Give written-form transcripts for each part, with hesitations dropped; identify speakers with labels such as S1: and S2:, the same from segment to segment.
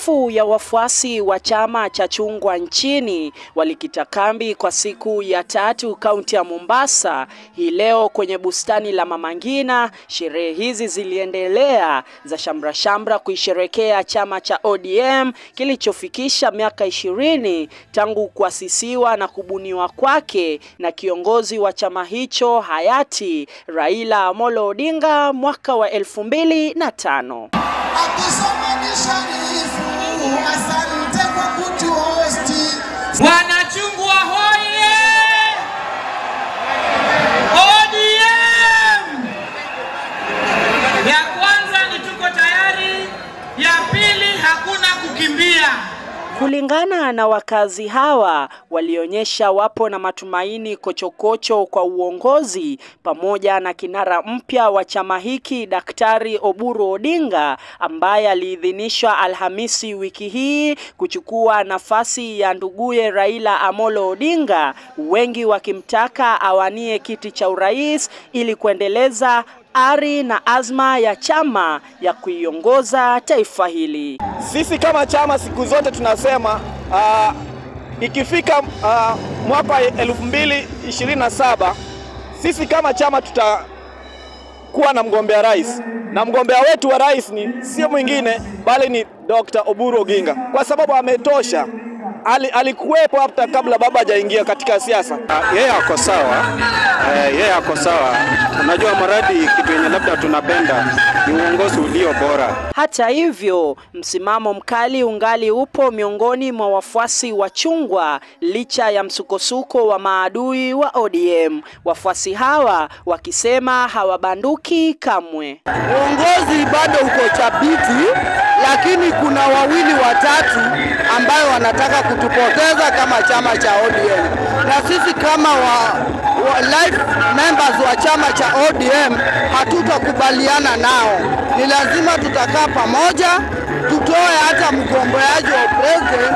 S1: Maelfu ya wafuasi wa chama cha chungwa nchini walikita kambi kwa siku ya 3 kaunti ya Mombasa hii leo kwenye bustani la Mama Ngina. Sherehe hizi ziliendelea za shamra kuisherekea chama cha ODM kilichofikisha miaka 20 tangu kuasisiwa na kubuniwa kwake na kiongozi wa chama hicho hayati Raila Amolo Odinga mwaka wa 2005.
S2: Wanachungwa hoye! ODM! Ya kwanza ni tuko tayari, ya pili hakuna kukimbia.
S1: Kulingana na wakazi hawa, walionyesha wapo na matumaini kochokocho kwa uongozi pamoja na kinara mpya wa chama hiki Daktari Oburu Odinga ambaye aliidhinishwa Alhamisi wiki hii kuchukua nafasi ya nduguye Raila Amolo Odinga, wengi wakimtaka awanie kiti cha urais ili kuendeleza ari na azma ya chama ya kuiongoza taifa hili.
S3: Sisi kama chama siku zote tunasema ikifika mwaka 2027 sisi kama chama tutakuwa na mgombea rais, na mgombea wetu wa rais ni sio mwingine bali ni Dr. Oburu Oginga, kwa sababu ametosha. Alikuwepo hata kabla baba hajaingia katika siasa.
S4: Yeye ako sawa. Unajua maradi kitu yenye labda tunapenda ni uongozi ulio bora.
S1: Hata hivyo, msimamo mkali ungali upo miongoni mwa wafuasi wa chungwa licha ya msukosuko wa maadui wa ODM. Wafuasi hawa wakisema hawabanduki kamwe.
S5: Uongozi bado uko thabiti, lakini kuna wawili watatu ambao wanataka kutupoteza kama chama cha ODM. Na sisi kama life members wa chama cha ODM hatutakubaliana nao. Ni lazima tutakaa pamoja, tutoe hata mgombeaji wa president,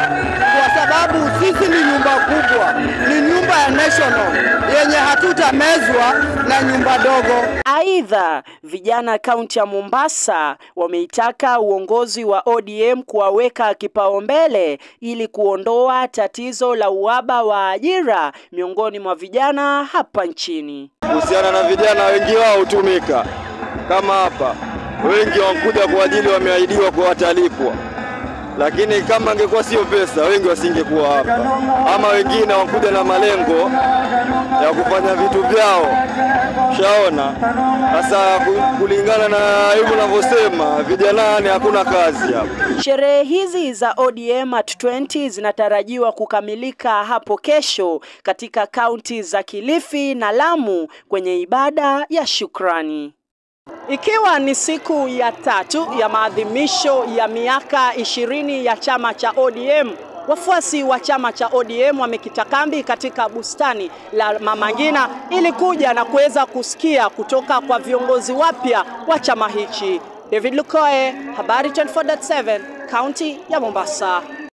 S5: kwa sababu sisi ni nyumba kubwa, ni nyumba ya national yenye hatutamezwa na nyumba dogo.
S1: Aidha, vijana kaunti ya Mombasa wameitaka uongozi wa ODM kuwaweka kipaumbele ili kuondoa tatizo la uhaba wa ajira miongoni mwa vijana hapa nchini.
S3: Kuhusiana na vijana, wengi wao hutumika kama hapa, wengi wanakuja kwa ajili wameahidiwa kwa watalipwa, lakini kama angekuwa sio pesa wengi wasingekuwa hapa. Ama wengine wanakuja na malengo ya kufanya vitu vyao. Shaona sasa, kulingana na hivyo ninavyosema, vijana ni hakuna kazi hapa.
S1: Sherehe hizi za ODM at 20 zinatarajiwa kukamilika hapo kesho katika kaunti za Kilifi na Lamu kwenye ibada ya shukrani. Ikiwa ni siku ya 3 ya maadhimisho ya miaka 20 ya chama cha ODM, wafuasi wa chama cha ODM wamekita kambi katika bustani la Mama Ngina ili kuja na kuweza kusikia kutoka kwa viongozi wapya wa chama hichi. David Lukoe, Habari 24/7, kaunti ya Mombasa.